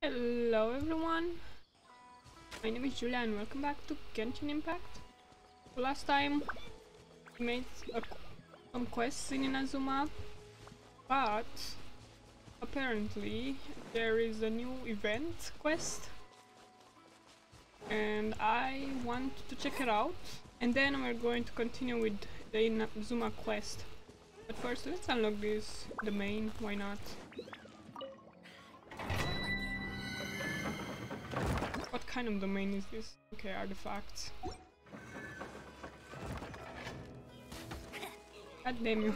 Hello everyone, my name is Julia and welcome back to Genshin Impact. Last time we made some quests in Inazuma, but apparently there is a new event quest and I want to check it out, and then we're going to continue with the Inazuma quest. But first let's unlock this domain, why not? What kind of domain is this? Okay, artifacts. God damn you.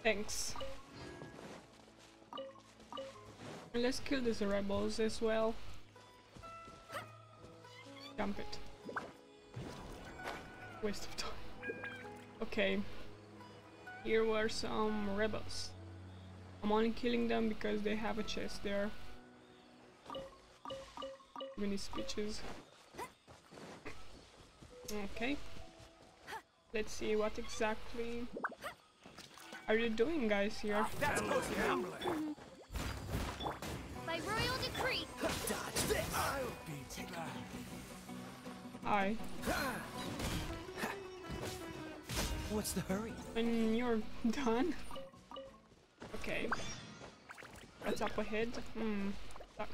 Thanks. And let's kill these rebels as well. Jump it. Waste of time. Okay. Here were some rebels. I'm only killing them because they have a chest there. Many speeches. Okay. Let's see what exactly are you doing, guys, here? That's close to By royal decree. Dodge this. I'll be back. Hi. What's the hurry? And you're done? Okay. What's up ahead?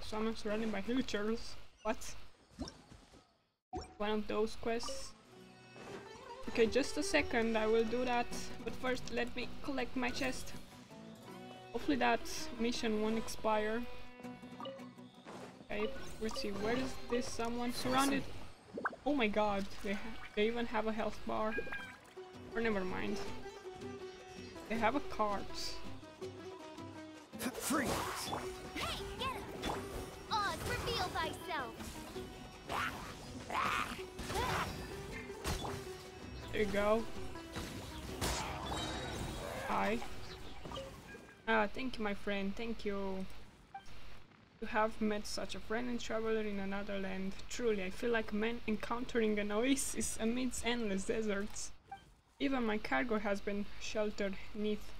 Someone's running by villagers. What? One of those quests? Okay, just a second, I will do that. But first, let me collect my chest. Hopefully that mission won't expire. Okay, let's see, where is this someone surrounded? Oh my god, they even have a health bar. Or never mind. They have a cart. Freeze! Hey, get him! Oz, reveal thyself. There you go. Hi. Thank you, my friend. Thank you. To have met such a friend and traveler in another land. Truly, I feel like a man encountering an oasis amidst endless deserts. Even my cargo has been sheltered neath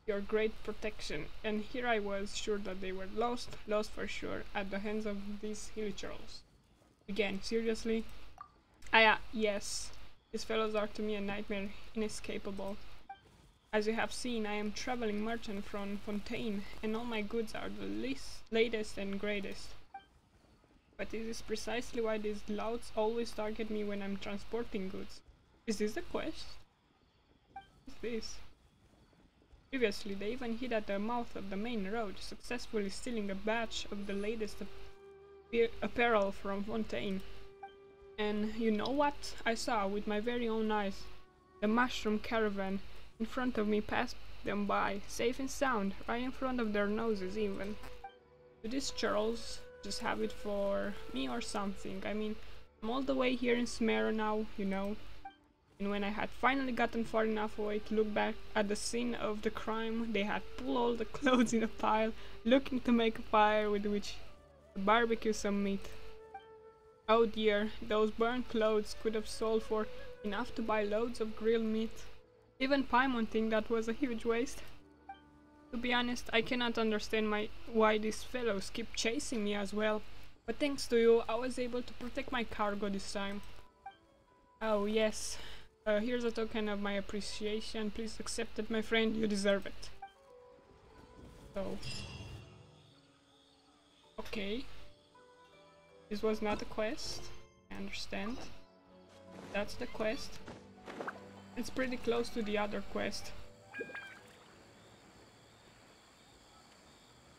your great protection, and here I was sure that they were lost for sure, at the hands of these hilly churls. Again, seriously? Yes. These fellows are to me a nightmare inescapable. As you have seen, I am traveling merchant from Fontaine, and all my goods are the latest and greatest. But this is precisely why these louts always target me when I'm transporting goods. Is this the quest? What's this? Previously, they even hid at the mouth of the main road, successfully stealing a batch of the latest apparel from Fontaine. And you know what? I saw with my very own eyes. The mushroom caravan in front of me passed them by, safe and sound, right in front of their noses even. Do these churls just have it for me or something? I mean, I'm all the way here in Smera now, you know. And when I had finally gotten far enough away to look back at the scene of the crime, they had pulled all the clothes in a pile, looking to make a fire with which to barbecue some meat. Oh dear, those burnt clothes could have sold for enough to buy loads of grilled meat. Even Paimon think that was a huge waste. To be honest, I cannot understand why these fellows keep chasing me as well. But thanks to you, I was able to protect my cargo this time. Oh yes. Here's a token of my appreciation. Please accept it, my friend. You deserve it. So. Okay. This was not a quest. I understand. That's the quest. It's pretty close to the other quest.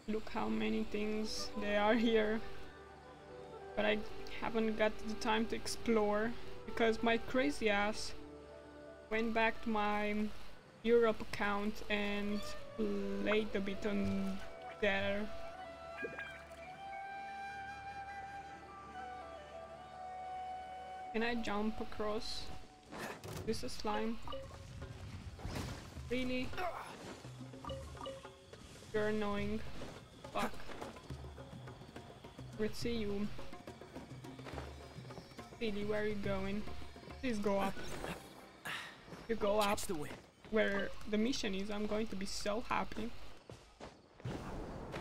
Look how many things there are here. But I haven't got the time to explore because my crazy ass went back to my Europe account and played a bit on there. Can I jump across? Is this a slime? Really? You're annoying. Fuck. Let's see you. Really, where are you going? Please go up. You go up where the mission is, I'm going to be so happy.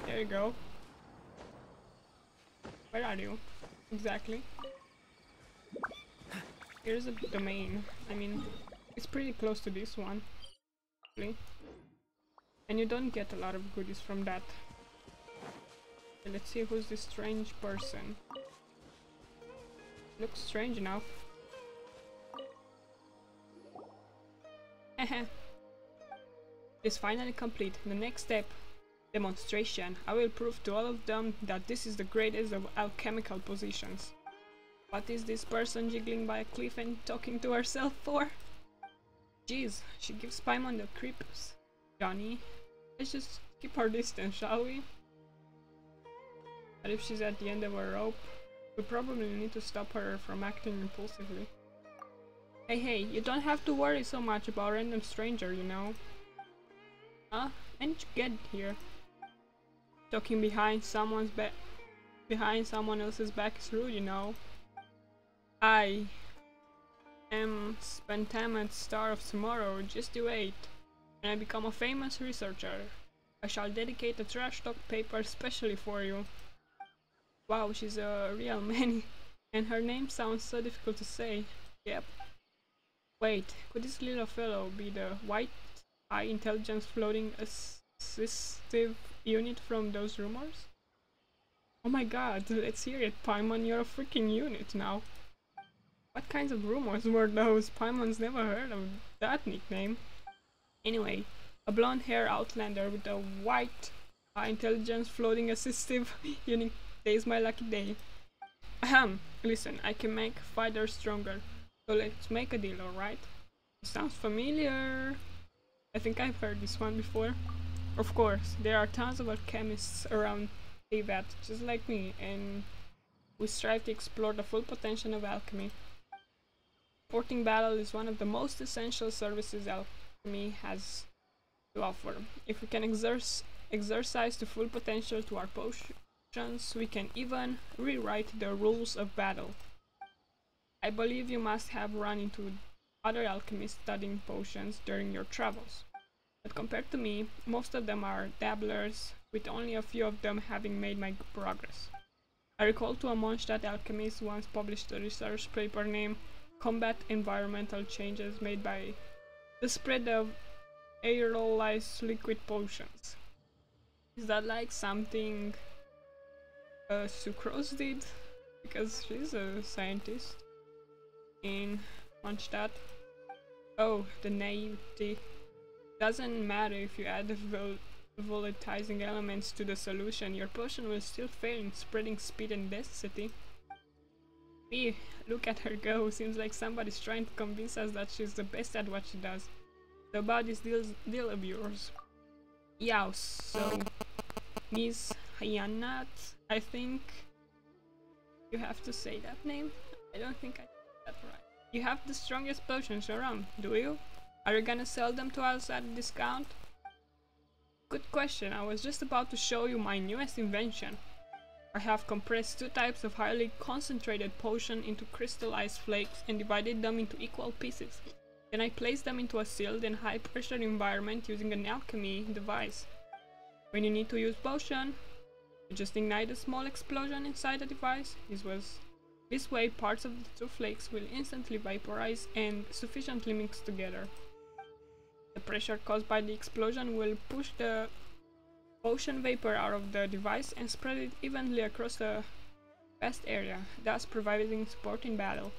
There you go. Where are you? Exactly. Here's a domain. I mean, it's pretty close to this one. Actually. And you don't get a lot of goodies from that. Okay, let's see who's this strange person. Looks strange enough. Heh. It's finally complete. The next step. Demonstration. I will prove to all of them that this is the greatest of alchemical positions. What is this person jiggling by a cliff and talking to herself for? Jeez, she gives Paimon the creeps. Johnny, let's just keep our distance, shall we? But if she's at the end of her rope, we probably need to stop her from acting impulsively. Hey, you don't have to worry so much about random stranger, you know. Huh? When did you get here? Talking behind someone else's back is rude, you know. I am Spentamant Star of Tomorrow, just you wait. When I become a famous researcher, I shall dedicate a trash talk paper especially for you. Wow, she's a real many, and her name sounds so difficult to say. Yep. Wait, could this little fellow be the white high intelligence floating assistive unit from those rumors? Oh my god, let's hear it, Paimon, you're a freaking unit now. What kinds of rumors were those? Paimon's never heard of that nickname. Anyway, a blonde-haired outlander with a white high intelligence floating assistive unit is my lucky day. Ahem, listen, I can make fighters stronger, so let's make a deal, alright? Sounds familiar. I think I've heard this one before. Of course, there are tons of alchemists around Teyvat, just like me, and we strive to explore the full potential of alchemy. Supporting battle is one of the most essential services alchemy has to offer. If we can exercise the full potential to our potions, we can even rewrite the rules of battle. I believe you must have run into other alchemists studying potions during your travels. But compared to me, most of them are dabblers, with only a few of them having made my progress. I recall to a Mondstadt alchemist once published a research paper named Combat Environmental Changes Made by the Spread of Aerolyzed Liquid Potions. Is that like something Sucrose did? Because she's a scientist in Mondstadt. Oh, the naivety. Doesn't matter if you add volatilizing elements to the solution, your potion will still fail in spreading speed and density. Look at her go, seems like somebody's trying to convince us that she's the best at what she does. So about this deal of yours. Yeah, so Miss Hayanat, I think you have to say that name. I don't think I did that right. You have the strongest potions around, do you? Are you gonna sell them to us at a discount? Good question, I was just about to show you my newest invention. I have compressed two types of highly concentrated potion into crystallized flakes and divided them into equal pieces. Then I placed them into a sealed and high pressure environment using an alchemy device. When you need to use potion, you just ignite a small explosion inside the device. This way parts of the two flakes will instantly vaporize and sufficiently mix together. The pressure caused by the explosion will push the potion vapor out of the device and spread it evenly across the vast area, thus providing support in battle.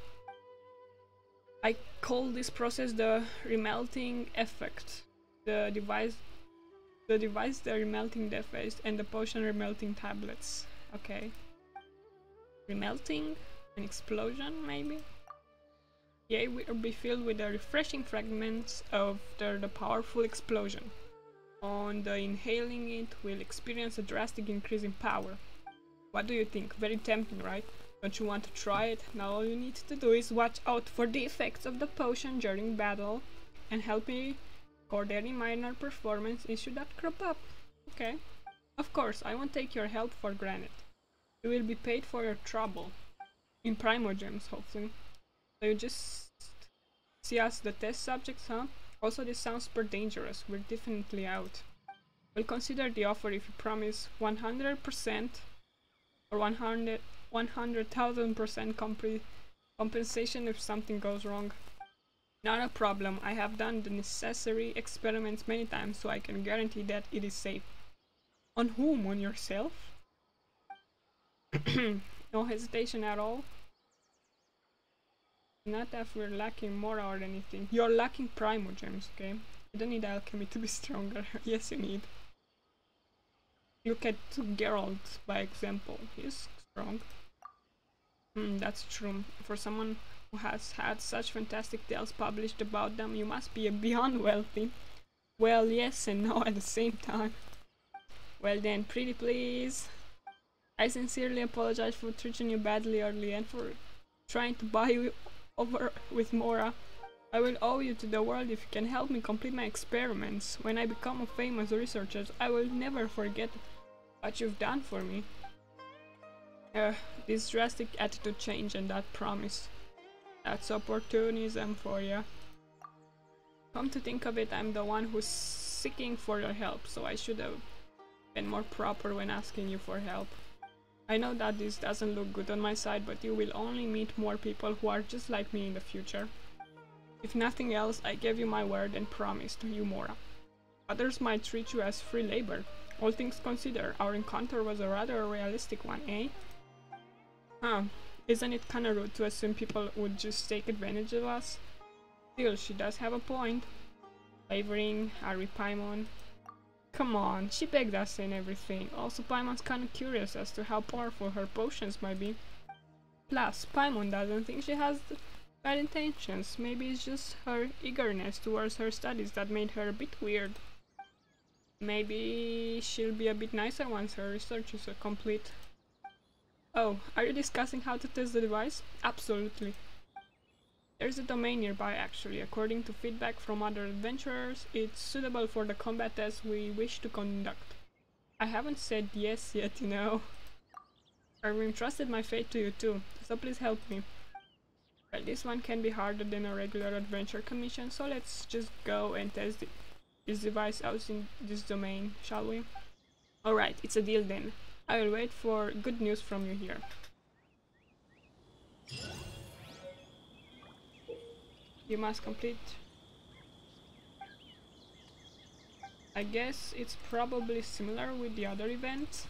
I call this process the remelting effect. The device the remelting device and the potion remelting tablets. Okay. Remelting? An explosion, maybe? Yeah, will be filled with the refreshing fragments after the powerful explosion. On the inhaling it, we'll experience a drastic increase in power. What do you think? Very tempting, right? Don't you want to try it? Now all you need to do is watch out for the effects of the potion during battle and help me record any minor performance issue that crop up. Okay. Of course, I won't take your help for granted. You will be paid for your trouble. In Primogems, hopefully. So you just see us the test subjects, huh? Also, this sounds super dangerous. We're definitely out. We'll consider the offer if you promise 100% or 100,000% compensation if something goes wrong. Not a problem. I have done the necessary experiments many times, so I can guarantee that it is safe. On whom? On yourself? No hesitation at all? Not that we're lacking Mora or anything. You're lacking Primogems, okay? You don't need alchemy to be stronger. Yes, you need. Look at Geralt, by example. He's strong. That's true. For someone who has had such fantastic tales published about them, you must be beyond wealthy. Well, yes and no at the same time. Well then, pretty please. I sincerely apologize for treating you badly early and for trying to buy you over with Mora. I will owe you to the world if you can help me complete my experiments. When I become a famous researcher, I will never forget what you've done for me. This drastic attitude change and that promise. That's opportunism for you. Come to think of it, I'm the one who's seeking for your help, so I should have been more proper when asking you for help. I know that this doesn't look good on my side, but you will only meet more people who are just like me in the future. If nothing else, I gave you my word and promised you Mora. Others might treat you as free labor. All things considered, our encounter was a rather realistic one, eh? Isn't it kinda rude to assume people would just take advantage of us? Still, she does have a point. Flavoring, Harry Paimon. Come on, she begged us and everything. Also, Paimon's kinda curious as to how powerful her potions might be. Plus, Paimon doesn't think she has bad intentions. Maybe it's just her eagerness towards her studies that made her a bit weird. Maybe she'll be a bit nicer once her research is complete. Oh, are you discussing how to test the device? Absolutely. There's a domain nearby actually. According to feedback from other adventurers, it's suitable for the combat test we wish to conduct. I haven't said yes yet, you know. I've entrusted my fate to you too, so please help me. Well, this one can be harder than a regular adventure commission, so let's just go and test this device out in this domain, shall we? Alright, it's a deal then. I will wait for good news from you here. You must complete. I guess it's probably similar with the other events.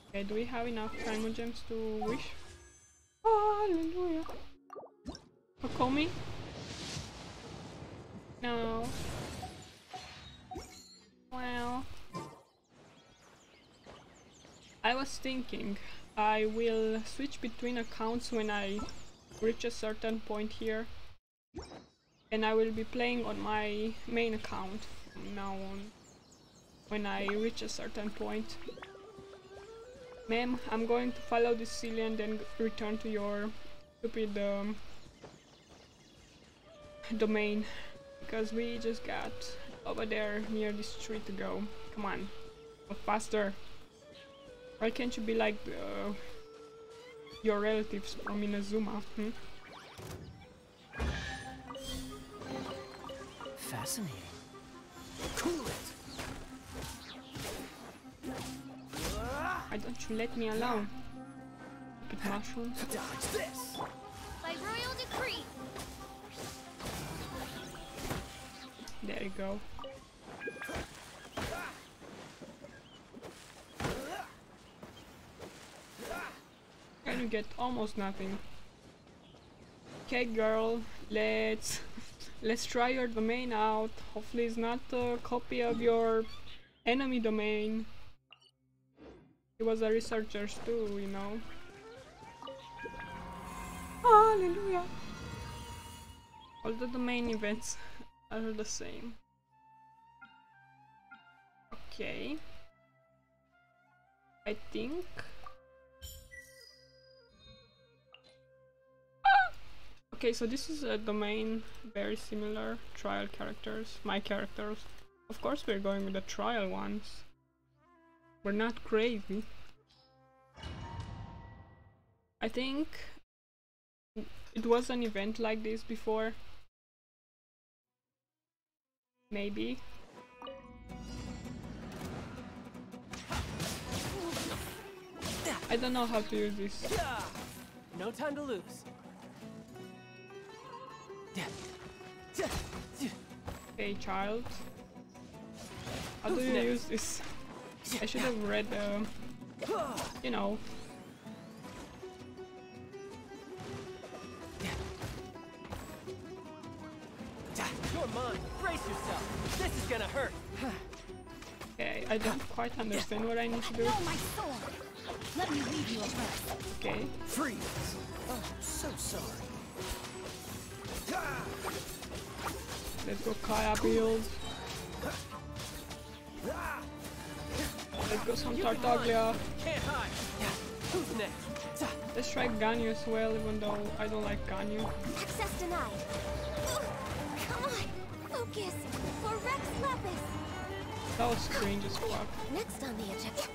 Okay, do we have enough Primogems to wish? Hallelujah. Kokomi? No. Well, I was thinking I will switch between accounts when I reach a certain point here, and I will be playing on my main account from now on when I reach a certain point. Ma'am, I'm going to follow this silly and then return to your stupid domain, because we just got over there near this tree to go. Come on, go faster. Why can't you be like your relatives from Inazuma? Fascinating. Cool it. Why don't you let me alone? Stupid mushrooms. Dodge this. By royal decree. There you go. And you get almost nothing. Okay, girl, let's try your domain out. Hopefully it's not a copy of your enemy domain. He was a researcher too, you know. Hallelujah. All the domain events are the same. Okay. I think. Okay, so this is a domain very similar. Trial characters, my characters. Of course we're going with the trial ones. We're not crazy. I think it was an event like this before. Maybe. I don't know how to use this. Yeah. No time to lose. Okay, child. How do you use this? I should have read, you know. You're mine. Brace yourself. This is gonna hurt. Okay, I don't quite understand what I need to do. No, my sword. Let me lead you a verse. Okay. Freeze. Oh, so sorry. Let's go Kaya build. Let's go some Tartaglia. Can't hide. Who's next? Let's try Ganyu as well, even though I don't like Ganyu. Access denied. Come on. Focus. For Rex Lapis. That was strange as fuck. Next on the agenda.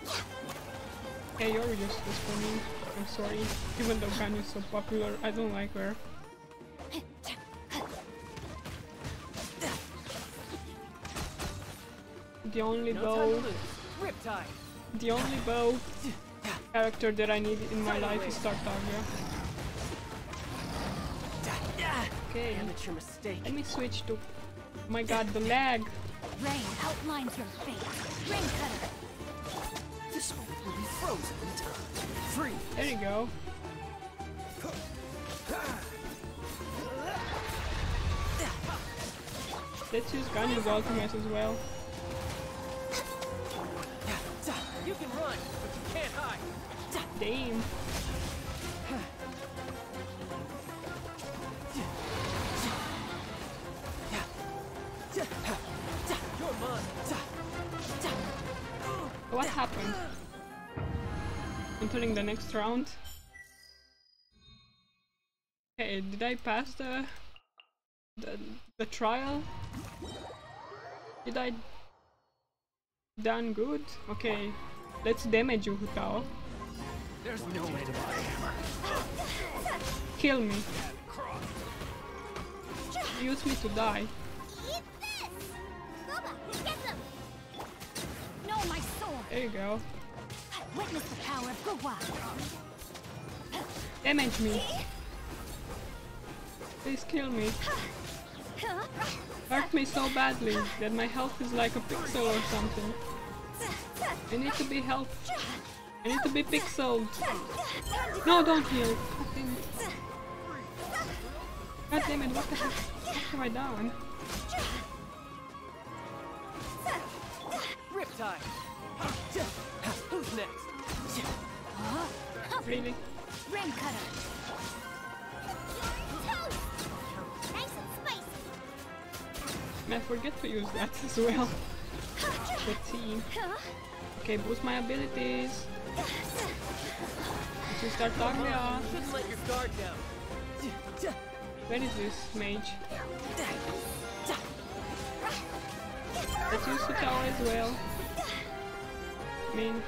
Hey, you're useless for me. I'm sorry. Even though Ganyu is so popular, I don't like her. The only bow, the only bow character that I need in my life is Tartaglia. Okay, Amateur mistake. let me switch to. Oh my god, the lag! Rain outlines your fate. Rain cutter. This one will be frozen in time. Free. There you go. Let's use Ganyu's ultimate as well. You can run, but you can't hide. Damn. You're mine. What happened? Entering the next round. Okay, did I pass the trial? Did I done good? Okay, let's damage you, Hutao. There's no way to buy a hammer. Kill me. Use me to die. Eat this. Goba, get them. No, my sword. There you go. Witness the power of Gugwa. Damage me. Please kill me. Hurt me so badly that my health is like a pixel or something. I need to be helped. I need to be pixeled. No, don't heal. God damn it, what the heck? What have I done? Riptide. Who's next? Really? Rain cutter. Nice and spicy. And I forget to use that as well. The team. Okay, boost my abilities. Let's start Tartaglia. Shouldn't let your guard down. Where is this mage? Let's use the tower as well. I mean,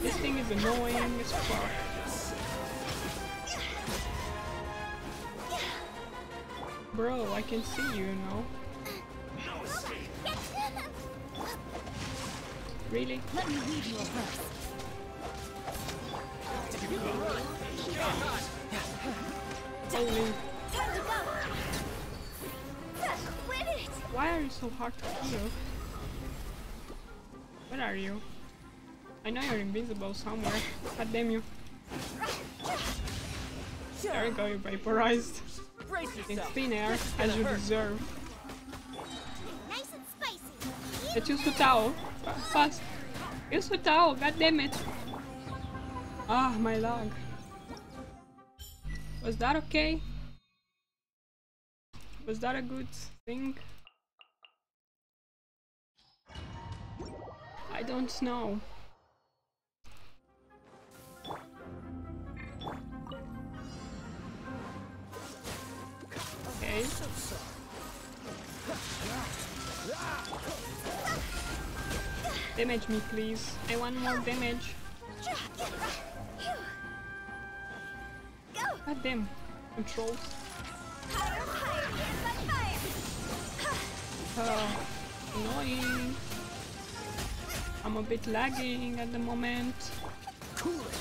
this thing is annoying as fuck. Bro, I can see you, you know. Really? Let me lead you a verse. Holy. Time to go. Win it. Why are you so hard to kill? Where are you? I know you're invisible somewhere. God damn you. There you go, you vaporized. Brace In yourself. thin air, as you deserve. Nice and spicy. Let's use the towel. Fast. Use the towel, god damn it. Ah, my lag. Was that okay? Was that a good thing? I don't know. Okay. Damage me, please. I want more damage. God damn. Controls. Annoying. I'm a bit lagging at the moment. Cool it!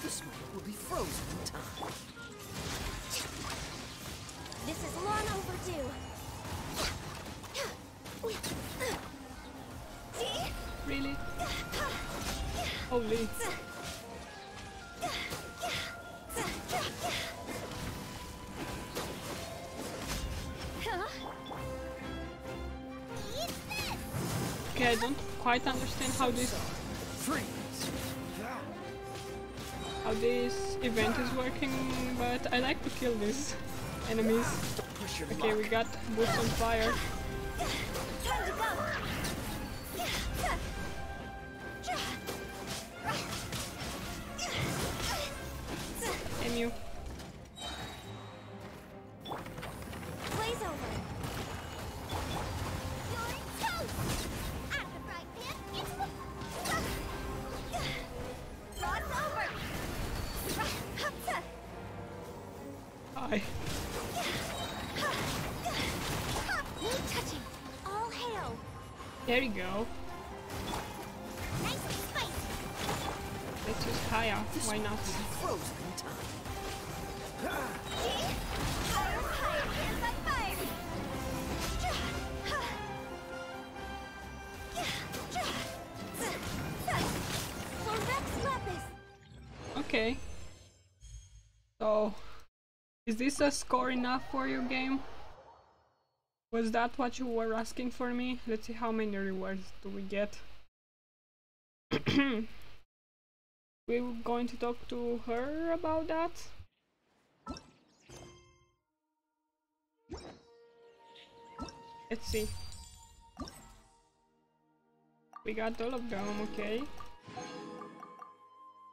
This moment will be frozen in time. This is long overdue. Really? Holy. Okay, I don't quite understand how this event is working, but I like to kill these enemies. Okay, we got boots on fire. Damn you. Blaze over. You're toast. Out the frying pan into the Rod's over. Hi. No touching. All hail. There you go. Nice and spicy. Let's use Kaya. Why not? Frozen in time. Okay. So, is this a score enough for your game? Was that what you were asking for me? Let's see how many rewards do we get. We're going to talk to her about that. Let's see. We got all of them, okay.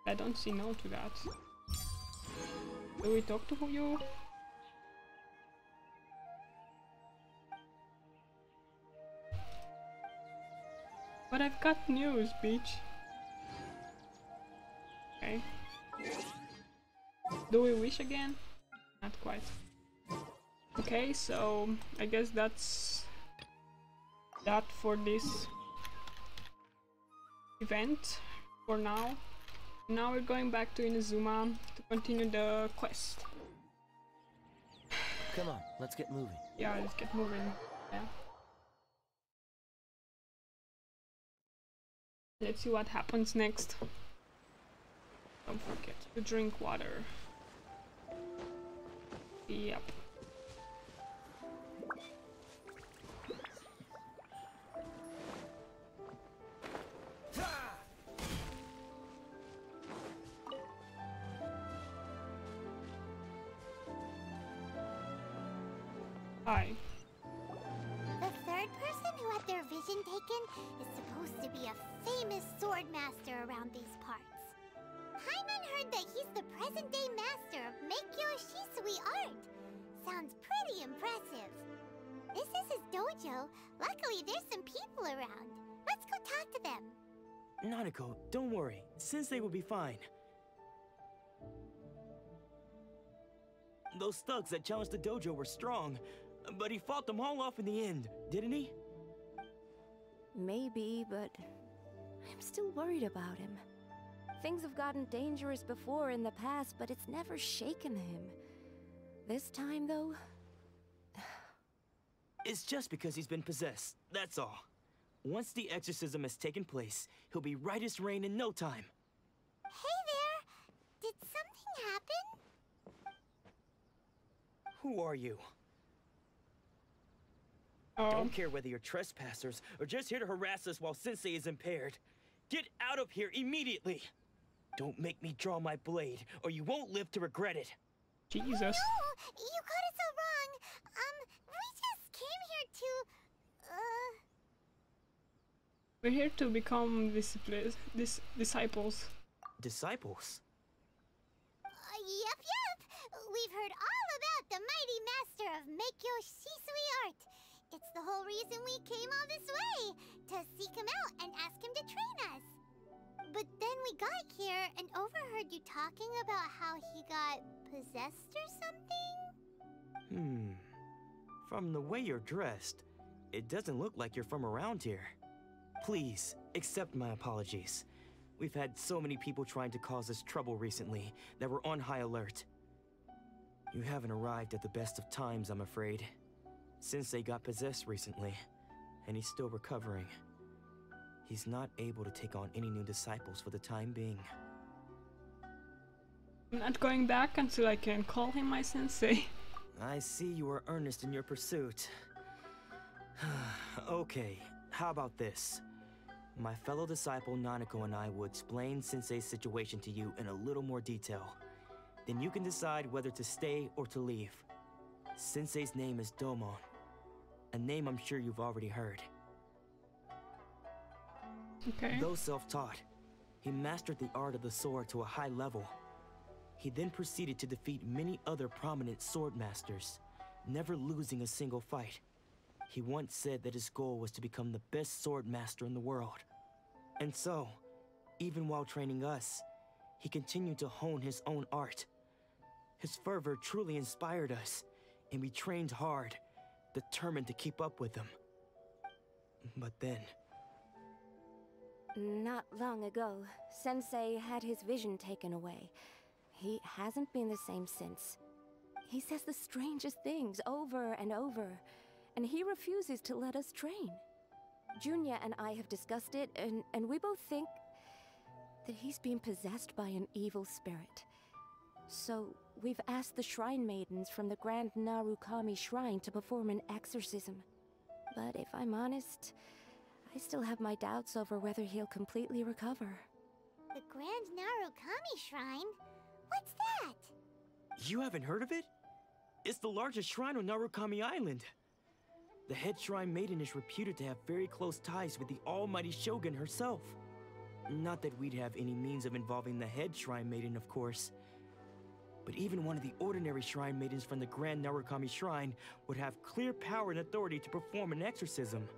I don't see no to that. Do we talk to you? But I've got news, bitch. Okay. Do we wish again? Not quite. Okay, so I guess that's that for this event for now. Now we're going back to Inazuma to continue the quest. Come on, let's get moving. Yeah, let's get moving. Yeah. Let's see what happens next. Don't forget to drink water. Yep. Hi. The third person who had their vision taken is supposed to be a famous sword master around these parts. Paimon heard that he's the present-day master of Miko Shisui art. Sounds pretty impressive. This is his dojo. Luckily, there's some people around. Let's go talk to them. Nanako, don't worry. Sensei will be fine. Those thugs that challenged the dojo were strong, but he fought them all off in the end, didn't he? Maybe, but I'm still worried about him. Things have gotten dangerous before in the past, but it's never shaken him. This time, though... It's just because he's been possessed, that's all. Once the exorcism has taken place, he'll be right as rain in no time. Hey there! Did something happen? Who are you? Oh. Don't care whether you're trespassers or just here to harass us while Sensei is impaired. Get out of here immediately! Don't make me draw my blade, or you won't live to regret it. Jesus. No! You got it so wrong! We just came here to... We're here to become disciples. Disciples? Yep. We've heard all about the mighty master of Miko Shisui art. It's the whole reason we came all this way, to seek him out and ask him to train us. But then we got here and overheard you talking about how he got possessed or something? From the way you're dressed, it doesn't look like you're from around here. Please, accept my apologies. We've had so many people trying to cause us trouble recently that we're on high alert. You haven't arrived at the best of times, I'm afraid. Sensei got possessed recently, and he's still recovering. He's not able to take on any new disciples for the time being. I'm not going back until I can call him my sensei. I see you are earnest in your pursuit. Okay, how about this? My fellow disciple Nanako and I will explain Sensei's situation to you in a little more detail. Then you can decide whether to stay or to leave. Sensei's name is Domon, a name I'm sure you've already heard. Okay. Though self-taught, he mastered the art of the sword to a high level. He then proceeded to defeat many other prominent sword masters, never losing a single fight. He once said that his goal was to become the best sword master in the world. And so, even while training us, he continued to hone his own art. His fervor truly inspired us, and we trained hard, determined to keep up with him. But then... Not long ago, Sensei had his vision taken away. He hasn't been the same since. He says the strangest things over and over, and he refuses to let us train. Junya and I have discussed it, and we both think that he's being possessed by an evil spirit. So, we've asked the Shrine Maidens from the Grand Narukami Shrine to perform an exorcism. But if I'm honest, I still have my doubts over whether he'll completely recover. The Grand Narukami Shrine? What's that? You haven't heard of it? It's the largest shrine on Narukami Island. The head shrine maiden is reputed to have very close ties with the almighty Shogun herself. Not that we'd have any means of involving the head shrine maiden, of course. But even one of the ordinary shrine maidens from the Grand Narukami Shrine would have clear power and authority to perform an exorcism.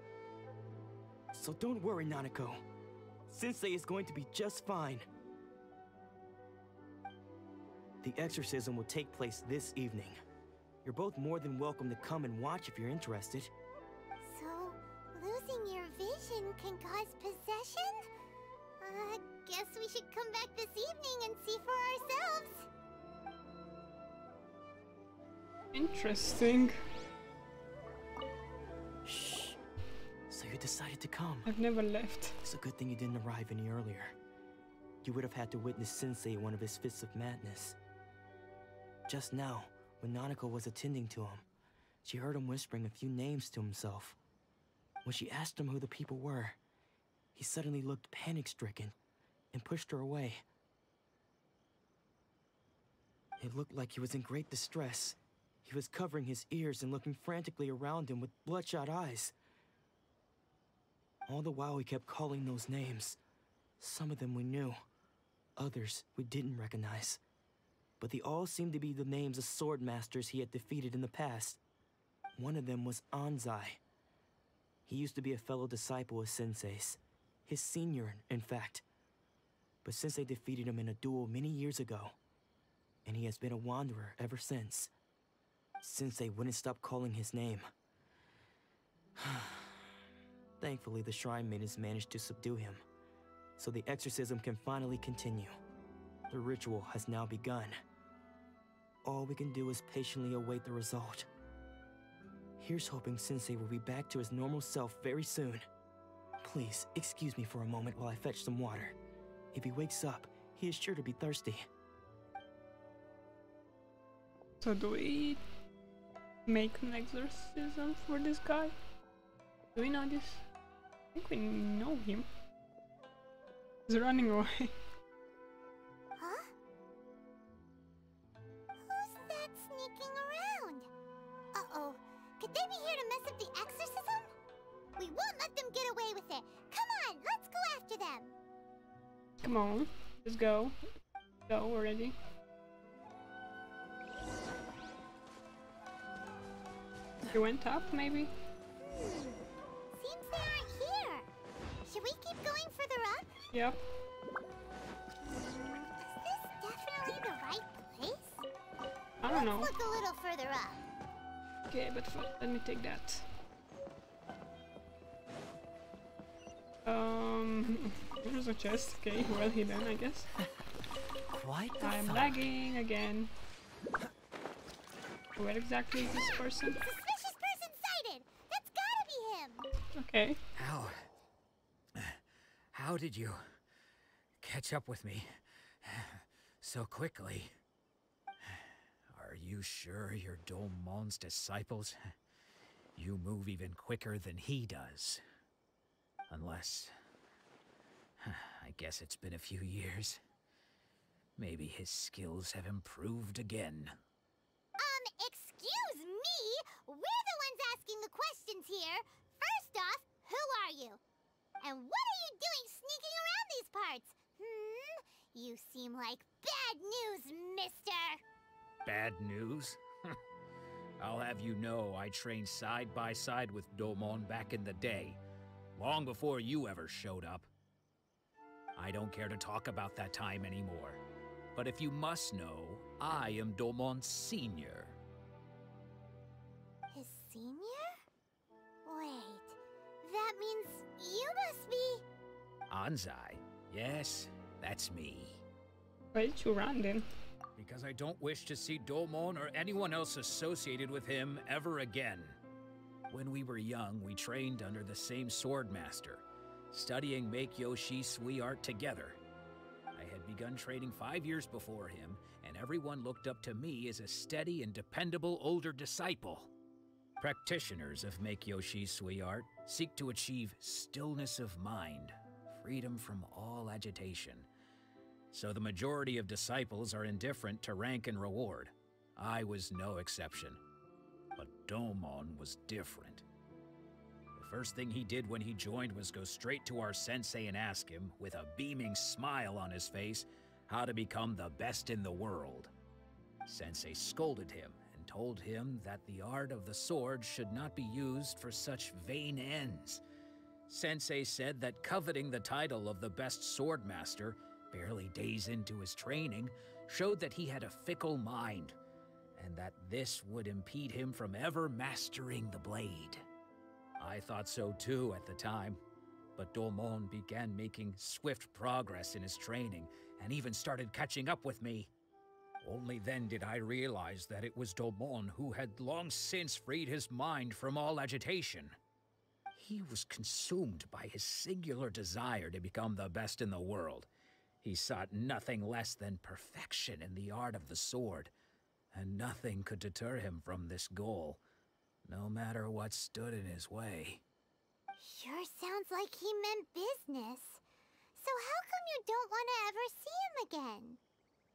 So don't worry, Nanako. Sensei is going to be just fine. The exorcism will take place this evening. You're both more than welcome to come and watch if you're interested. So, losing your vision can cause possession? Guess we should come back this evening and see for ourselves. Interesting. Shh. So you decided to come. I've never left. It's a good thing you didn't arrive any earlier. You would have had to witness Sensei in one of his fits of madness. Just now, when Nanako was attending to him, she heard him whispering a few names to himself. When she asked him who the people were, he suddenly looked panic-stricken and pushed her away. It looked like he was in great distress. He was covering his ears and looking frantically around him with bloodshot eyes. All the while he kept calling those names. Some of them we knew, others we didn't recognize. But they all seemed to be the names of sword masters he had defeated in the past. One of them was Anzai. He used to be a fellow disciple of Sensei's. His senior, in fact. But Sensei defeated him in a duel many years ago, and he has been a wanderer ever since. Sensei wouldn't stop calling his name. Thankfully, the Shrine Maidens managed to subdue him, so the exorcism can finally continue. The ritual has now begun. All we can do is patiently await the result. Here's hoping Sensei will be back to his normal self very soon. Please, excuse me for a moment while I fetch some water. If he wakes up, he is sure to be thirsty. So do we make an exorcism for this guy? Do we know this? I think we know him. He's running away. Huh? Who's that sneaking around? Uh-oh. Could they be here to mess up the exorcism? We won't let them get away with it. Come on, let's go after them. Come on, let's go. Go already. He went up, maybe? Seems they aren't here. Should we keep going further up? Yep. Is this definitely the right place? I don't know. Let's look a little further up. Okay, but first, let me take that. There's a chest. Okay, well hidden, I guess. Quite the I'm fun. lagging again. Where exactly is this person? Suspicious person sighted! That's gotta be him! Okay. How did you catch up with me so quickly? Are you sure you're Dolmon's disciples? You move even quicker than he does. Unless... I guess it's been a few years. Maybe his skills have improved again. Excuse me? We're the ones asking the questions here. First off, who are you? And what are you doing sneaking around these parts? You seem like bad news, mister! Bad news? I'll have you know I trained side by side with Domon back in the day, long before you ever showed up. I don't care to talk about that time anymore, but if you must know, I am Domon's senior. His senior? Wait, that means you must be... Anzai, yes, that's me. Why did you run then? Because I don't wish to see Domon or anyone else associated with him ever again. When we were young, we trained under the same swordmaster, studying Make-Yoshi Sui art together. I had begun training 5 years before him, and everyone looked up to me as a steady and dependable older disciple. Practitioners of Make-Yoshi Sui art seek to achieve stillness of mind, freedom from all agitation. So the majority of disciples are indifferent to rank and reward. I was no exception. But Domon was different. The first thing he did when he joined was go straight to our sensei and ask him, with a beaming smile on his face, how to become the best in the world. Sensei scolded him and told him that the art of the sword should not be used for such vain ends. Sensei said that coveting the title of the best swordmaster, barely days into his training, showed that he had a fickle mind, and that this would impede him from ever mastering the blade. I thought so too at the time, but Domon began making swift progress in his training, and even started catching up with me. Only then did I realize that it was Domon who had long since freed his mind from all agitation. He was consumed by his singular desire to become the best in the world. He sought nothing less than perfection in the art of the sword, and nothing could deter him from this goal, no matter what stood in his way. Sure sounds like he meant business. So how come you don't want to ever see him again?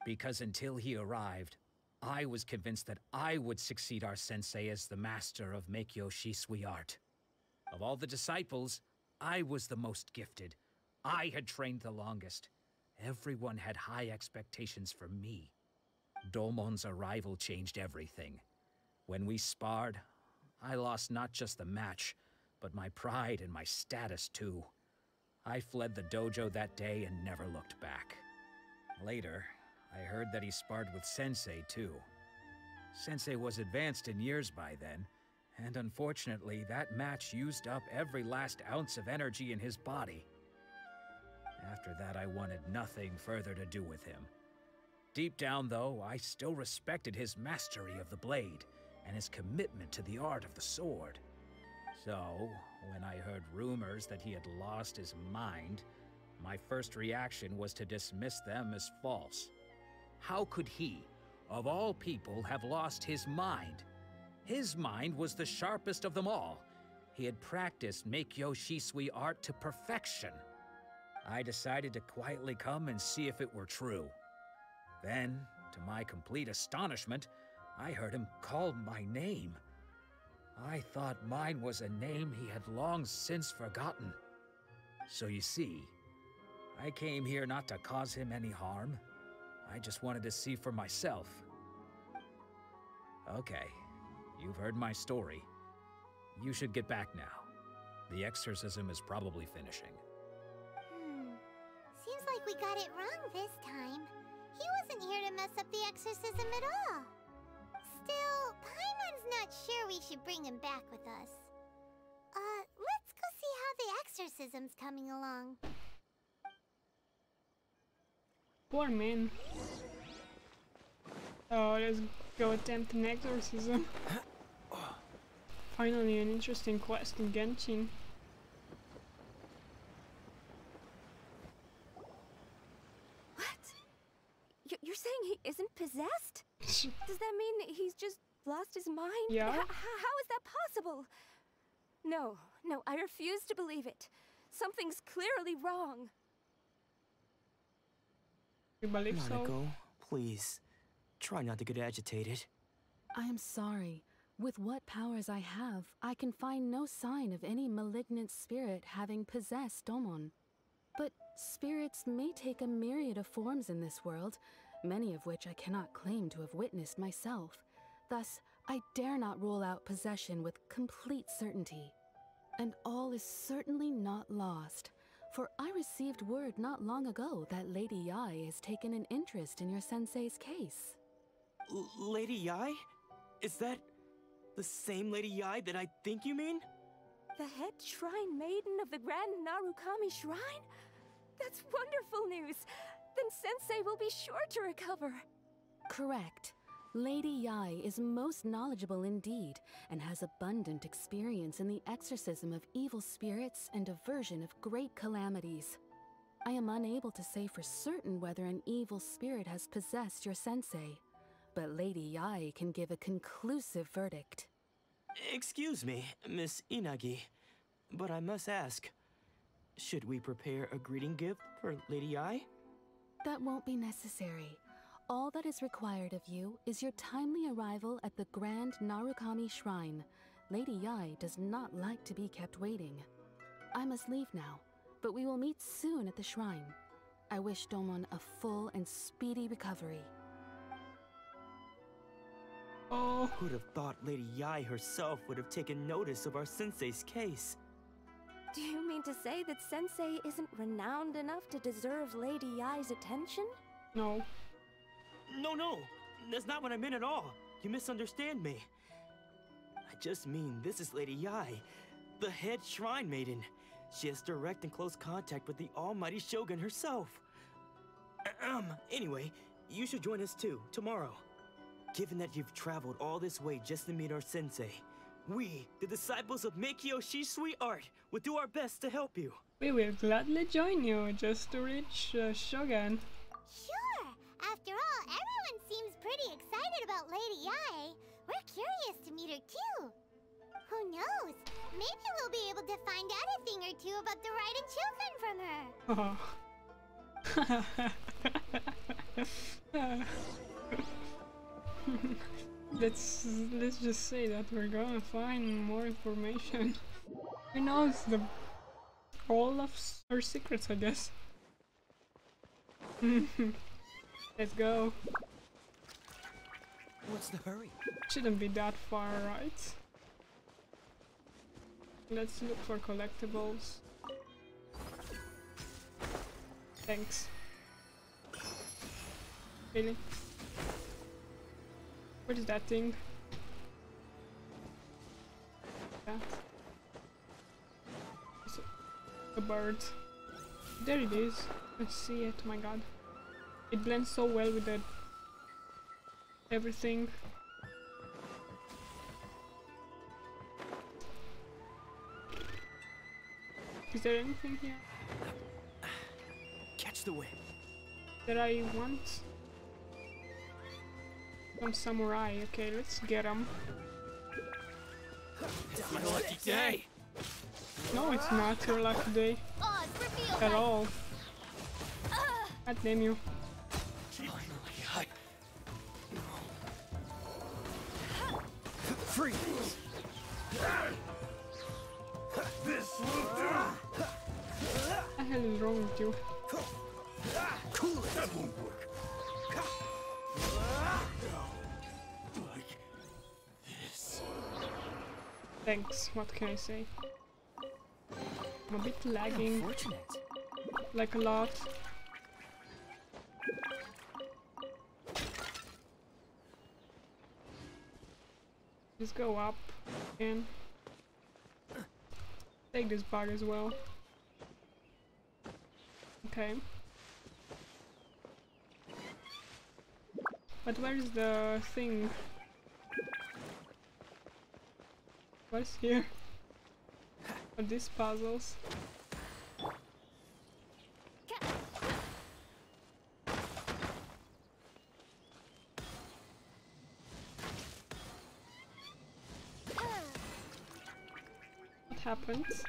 Because until he arrived, I was convinced that I would succeed our sensei as the master of Make-Yoshi Sui art. Of all the disciples, I was the most gifted. I had trained the longest. Everyone had high expectations for me. Domon's arrival changed everything. When we sparred, I lost not just the match, but my pride and my status too. I fled the dojo that day and never looked back. Later, I heard that he sparred with Sensei too. Sensei was advanced in years by then, and unfortunately that match used up every last ounce of energy in his body. After that, I wanted nothing further to do with him. Deep down, though, I still respected his mastery of the blade and his commitment to the art of the sword. So, when I heard rumors that he had lost his mind, my first reaction was to dismiss them as false. How could he, of all people, have lost his mind? His mind was the sharpest of them all. He had practiced Make-Yoshi Sui art to perfection. I decided to quietly come and see if it were true. Then, to my complete astonishment, I heard him call my name. I thought mine was a name he had long since forgotten. So you see, I came here not to cause him any harm. I just wanted to see for myself. Okay, you've heard my story. You should get back now. The exorcism is probably finishing. Seems like we got it wrong this time. He wasn't here to mess up the exorcism at all. Still, Paimon's not sure we should bring him back with us. Let's go see how the exorcisms coming along? Poor man. Oh, let's go attempt an exorcism. Finally, an interesting quest in Genshin. What? You're saying he isn't possessed? Does that mean he's just lost his mind? Yeah. How is that possible? No, I refuse to believe it. Something's clearly wrong. You believe so? Miko, please, try not to get agitated. I am sorry. With what powers I have, I can find no sign of any malignant spirit having possessed Domon. But spirits may take a myriad of forms in this world, many of which I cannot claim to have witnessed myself. Thus, I dare not rule out possession with complete certainty. And all is certainly not lost, for I received word not long ago that Lady Yai has taken an interest in your sensei's case. Lady Yai? Is that the same Lady Yai that I think you mean? The head shrine maiden of the Grand Narukami Shrine? That's wonderful news! Then Sensei will be sure to recover. Correct. Lady Yai is most knowledgeable indeed, and has abundant experience in the exorcism of evil spirits and aversion of great calamities. I am unable to say for certain whether an evil spirit has possessed your sensei, but Lady Yai can give a conclusive verdict. Excuse me, Miss Inagi, but I must ask, should we prepare a greeting gift for Lady Yai? That won't be necessary. All that is required of you is your timely arrival at the Grand Narukami Shrine. Lady Yai does not like to be kept waiting. I must leave now, but we will meet soon at the shrine. I wish Domon a full and speedy recovery. Oh. Who'd have thought Lady Yai herself would have taken notice of our sensei's case? Do you mean to say that Sensei isn't renowned enough to deserve Lady Yai's attention? No. No, that's not what I meant at all. You misunderstand me. I just mean this is Lady Yai, the head shrine maiden. She has direct and close contact with the almighty Shogun herself. Anyway, you should join us too, tomorrow. Given that you've traveled all this way just to meet our sensei, we, the disciples of Miko Shisui Art, will do our best to help you. We will gladly join you just to reach Shogun. Sure! After all, everyone seems pretty excited about Lady Yai. We're curious to meet her too. Who knows? Maybe we'll be able to find out a thing or two about the Raiden children from her. Let's just say that we're gonna find more information. Who knows all of her secrets, I guess. Let's go. What's the hurry? Shouldn't be that far, right? Let's look for collectibles. Thanks. Really? What is that thing? That? It's a bird. There it is. I see it, my god. It blends so well with the everything. Is there anything here Catch the wind. that I want? Some samurai. Okay, let's get them. It's my lucky day. No, it's not your lucky day Oz, reveal at all. God damn you. Finally, Freeze! This will do! What the hell is wrong with you? Cool it! That won't work. Like this. Thanks, what can I say? I'm a bit lagging, Unfortunate. like a lot. Just go up again. Take this bug as well. Okay. But where is the thing? What's here? Are these puzzles? What happens?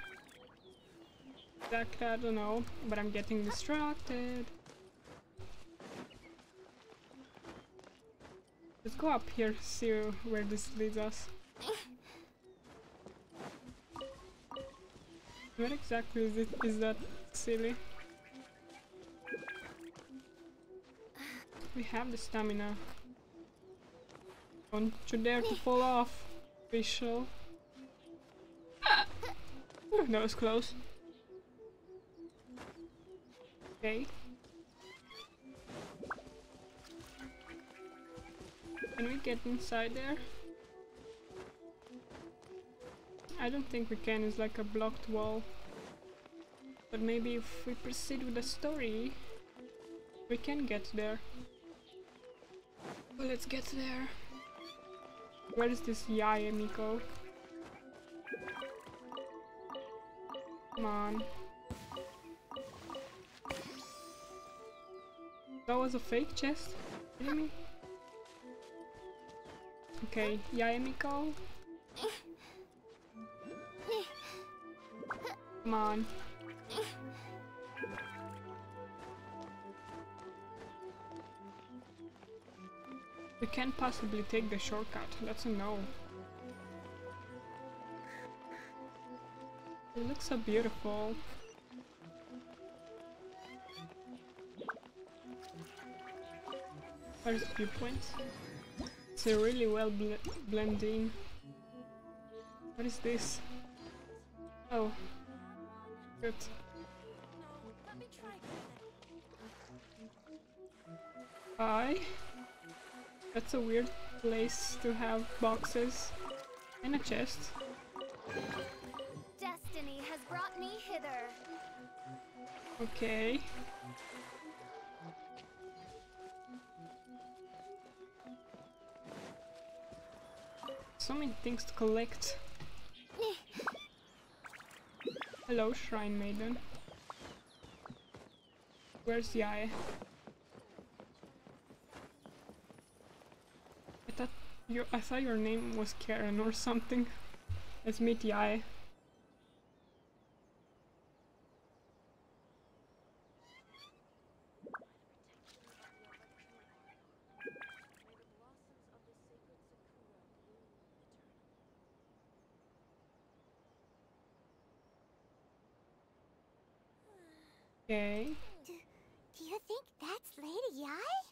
Exactly, I don't know, but I'm getting distracted. Let's go up here, see where this leads us. Where exactly is it? Is that silly? We have the stamina. Don't you dare to fall off, official. That was close. Okay. Can we get inside there? I don't think we can, it's like a blocked wall. But maybe if we proceed with the story, we can get there. Well, let's get there. Where is this Yae, Miko? Come on. That was a fake chest? Kidding me? Okay, Yae, Miko. Come on. We can't possibly take the shortcut. That's a no. It looks so beautiful. Where's the viewpoint? It's a really well blending. What is this? Oh. Good. Hi. That's a weird place to have boxes and a chest. Destiny has brought me hither. Okay. So many things to collect. Hello, Shrine Maiden. Where's Yae? I thought your name was Karen or something. Let's meet Yae. Okay. Do you think that's Lady Yae?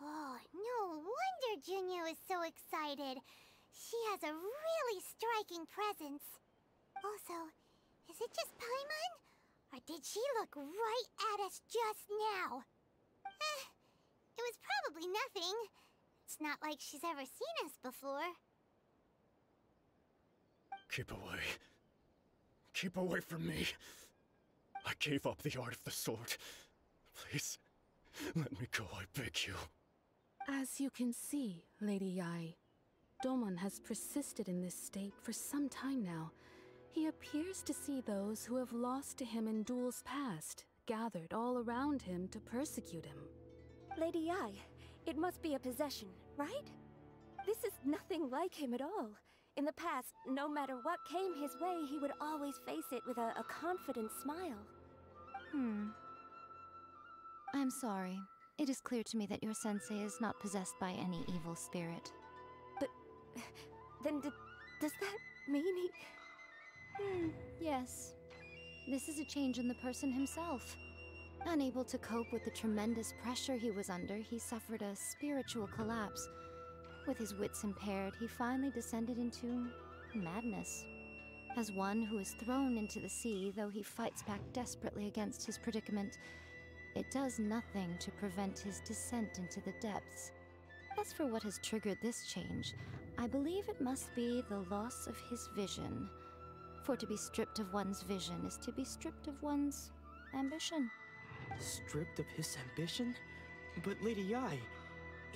Oh, no wonder Junyo is so excited. She has a really striking presence. Also, is it just Paimon? Or did she look right at us just now? It was probably nothing. It's not like she's ever seen us before. Keep away. Keep away from me. I gave up the art of the sword. Please, let me go, I beg you. As you can see, Lady Yae, Domon has persisted in this state for some time now. He appears to see those who have lost to him in duels past, gathered all around him to persecute him. Lady Yae, it must be a possession, right? This is nothing like him at all. In the past, no matter what came his way, he would always face it with a confident smile. I'm sorry. It is clear to me that your sensei is not possessed by any evil spirit. But then does that mean he... Yes. This is a change in the person himself. Unable to cope with the tremendous pressure he was under, he suffered a spiritual collapse. With his wits impaired, he finally descended into madness. As one who is thrown into the sea, though he fights back desperately against his predicament, it does nothing to prevent his descent into the depths. As for what has triggered this change, I believe it must be the loss of his vision. For to be stripped of one's vision is to be stripped of one's ambition. Stripped of his ambition? But Lady Yi,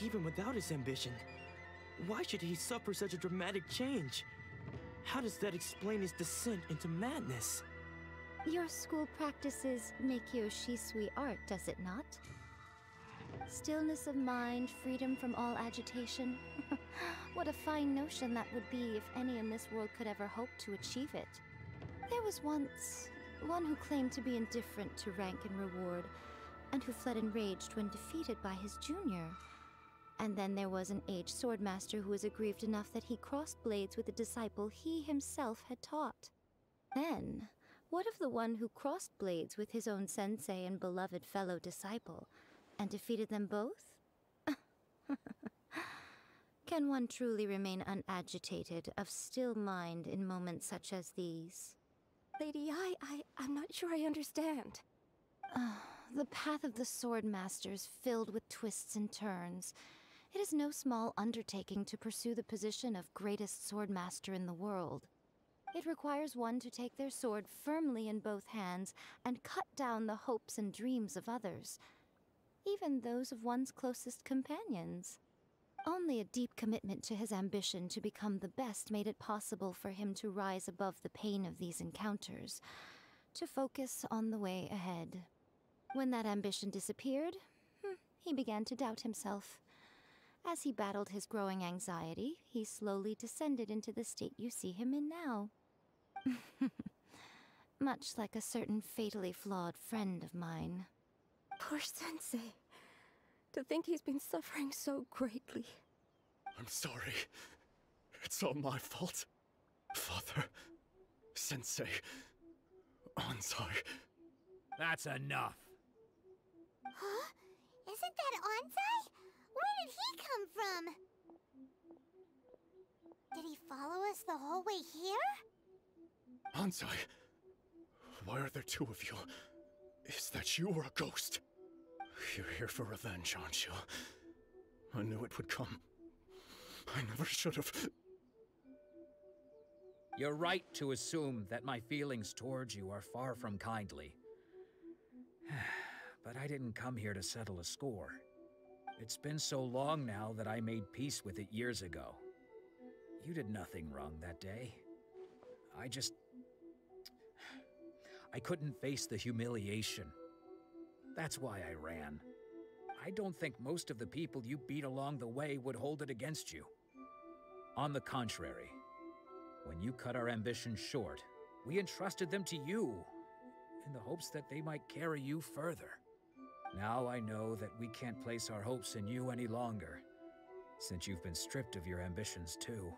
even without his ambition, why should he suffer such a dramatic change? How does that explain his descent into madness? Your school practices Meikyo Shisui art, does it not? Stillness of mind, freedom from all agitation. What a fine notion that would be if any in this world could ever hope to achieve it. There was once one who claimed to be indifferent to rank and reward, and who fled enraged when defeated by his junior. And then there was an aged swordmaster who was aggrieved enough that he crossed blades with a disciple he himself had taught. Then, what of the one who crossed blades with his own sensei and beloved fellow disciple, and defeated them both? Can one truly remain unagitated, of still mind in moments such as these? Lady Yi, I'm not sure I understand. The path of the Swordmaster is filled with twists and turns. It is no small undertaking to pursue the position of greatest Swordmaster in the world. It requires one to take their sword firmly in both hands and cut down the hopes and dreams of others, even those of one's closest companions. Only a deep commitment to his ambition to become the best made it possible for him to rise above the pain of these encounters, to focus on the way ahead. When that ambition disappeared, he began to doubt himself. As he battled his growing anxiety, he slowly descended into the state you see him in now. Much like a certain fatally flawed friend of mine. Poor Sensei. To think he's been suffering so greatly. I'm sorry. It's all my fault. Father, Sensei, Ansai. That's enough. Huh? Isn't that Ansai? Where did he come from? Did he follow us the whole way here? Ansai, why are there two of you? Is that you or a ghost? You're here for revenge, aren't you? I knew it would come. I never should have. You're right to assume that my feelings towards you are far from kindly. But I didn't come here to settle a score. It's been so long now that I made peace with it years ago. You did nothing wrong that day. I couldn't face the humiliation. That's why I ran. I don't think most of the people you beat along the way would hold it against you. On the contrary, when you cut our ambitions short, we entrusted them to you, in the hopes that they might carry you further. Now I know that we can't place our hopes in you any longer, since you've been stripped of your ambitions too.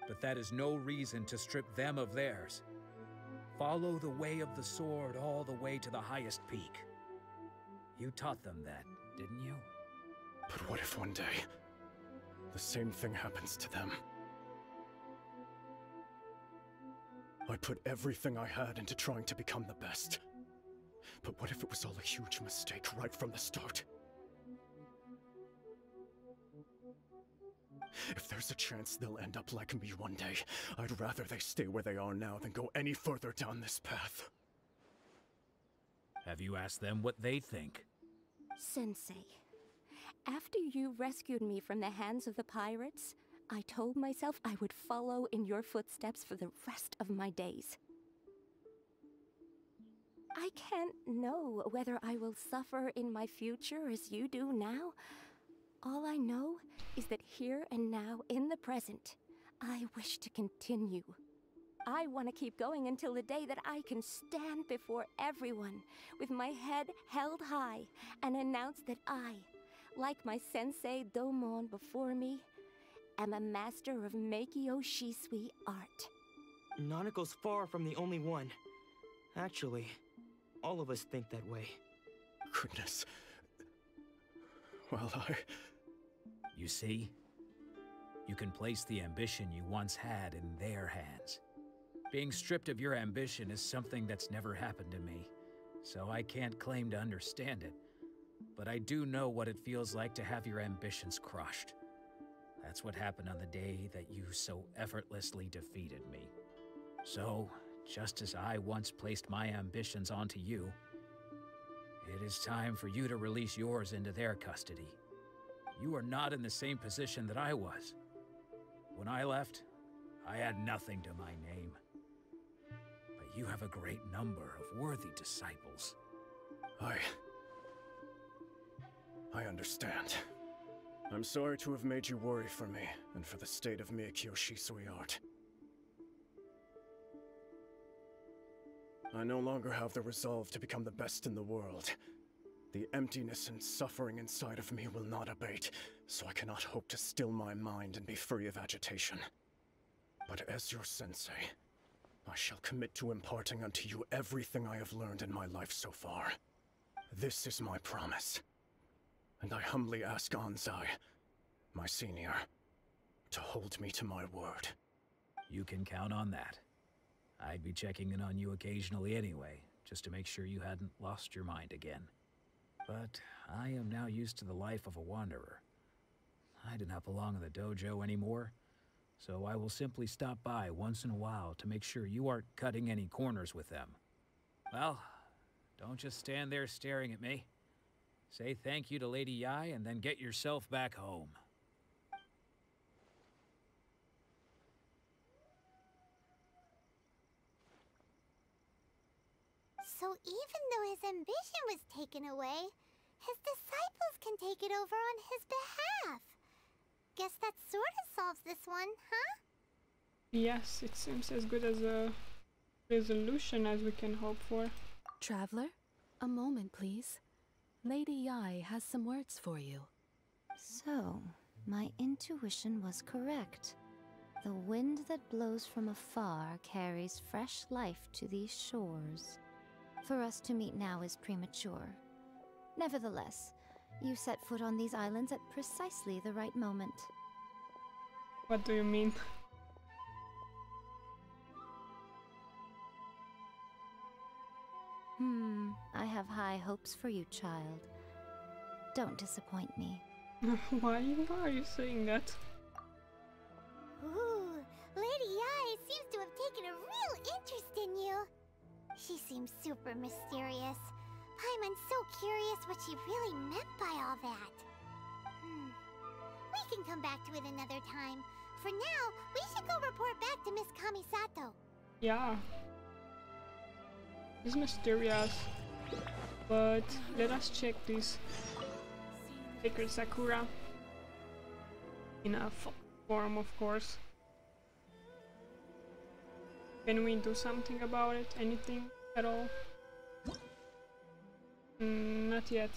But that is no reason to strip them of theirs. Follow the way of the sword all the way to the highest peak. You taught them that, didn't you? But what if one day, the same thing happens to them? I put everything I had into trying to become the best. But what if it was all a huge mistake right from the start? If there's a chance they'll end up like me one day, I'd rather they stay where they are now than go any further down this path. Have you asked them what they think? Sensei, after you rescued me from the hands of the pirates, I told myself I would follow in your footsteps for the rest of my days. I can't know whether I will suffer in my future as you do now. All I know is that here and now, in the present, I wish to continue. I want to keep going until the day that I can stand before everyone with my head held high and announce that I, like my sensei Domon before me, am a master of Meikyo Shisui art. Nanako's far from the only one. Actually, all of us think that way. Goodness. Well, You see? You can place the ambition you once had in their hands. Being stripped of your ambition is something that's never happened to me, so I can't claim to understand it. But I do know what it feels like to have your ambitions crushed. That's what happened on the day that you so effortlessly defeated me. So, just as I once placed my ambitions onto you, it is time for you to release yours into their custody. You are not in the same position that I was. When I left, I had nothing to my name. But you have a great number of worthy disciples. I understand. I'm sorry to have made you worry for me, and for the state of Miko Shisui art. I no longer have the resolve to become the best in the world. The emptiness and suffering inside of me will not abate, so I cannot hope to still my mind and be free of agitation. But as your sensei, I shall commit to imparting unto you everything I have learned in my life so far. This is my promise. And I humbly ask Anzai, my senior, to hold me to my word. You can count on that. I'd be checking in on you occasionally anyway, just to make sure you hadn't lost your mind again. But I am now used to the life of a wanderer. I do not belong in the dojo anymore, so I will simply stop by once in a while to make sure you aren't cutting any corners with them. Well, don't just stand there staring at me. Say thank you to Lady Yai and then get yourself back home. So even though his ambition was taken away, his disciples can take it over on his behalf. Guess that sort of solves this one, huh? Yes, it seems as good as a resolution as we can hope for. Traveler, a moment, please. Lady Yai has some words for you. So, my intuition was correct. The wind that blows from afar carries fresh life to these shores. For us to meet now is premature. Nevertheless, you set foot on these islands at precisely the right moment. What do you mean? I have high hopes for you, child. Don't disappoint me. Why are you saying that? Ooh, Lady Yai seems to have taken a real interest in you. She seems super mysterious. Paimon's so curious what she really meant by all that. We can come back to it another time. For now, we should go report back to Miss Kamisato. Yeah. It's mysterious. But let us check this sacred sakura. In a form, of course. Can we do something about it? Anything at all? Not yet.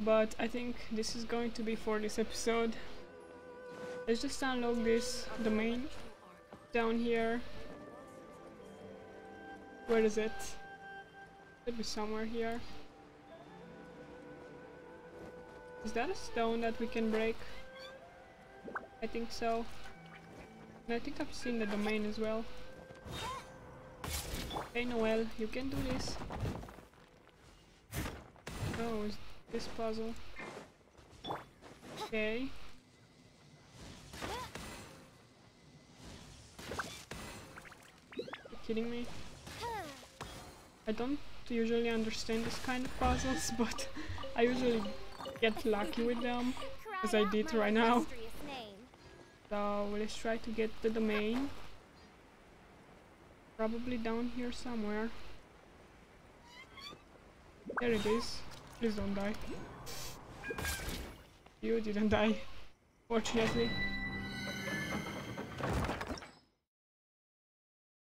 But I think this is going to be for this episode. Let's just download this domain down here. Where is it? Should be somewhere here. Is that a stone that we can break? I think so. And I think I've seen the domain as well. Okay, Noel, you can do this. Oh, is this puzzle? Okay. You're kidding me? I don't usually understand this kind of puzzles, but I usually get lucky with them, as I did right now. So let's try to get the domain. Probably down here somewhere. There it is. Please don't die. You didn't die, fortunately.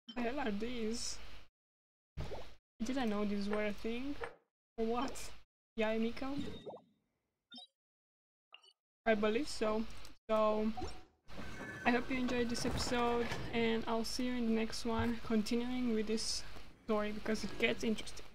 What the hell are these? Did I know these were a thing? Or what? Yeah, Miko? I believe so. So, I hope you enjoyed this episode, and I'll see you in the next one, continuing with this story because it gets interesting.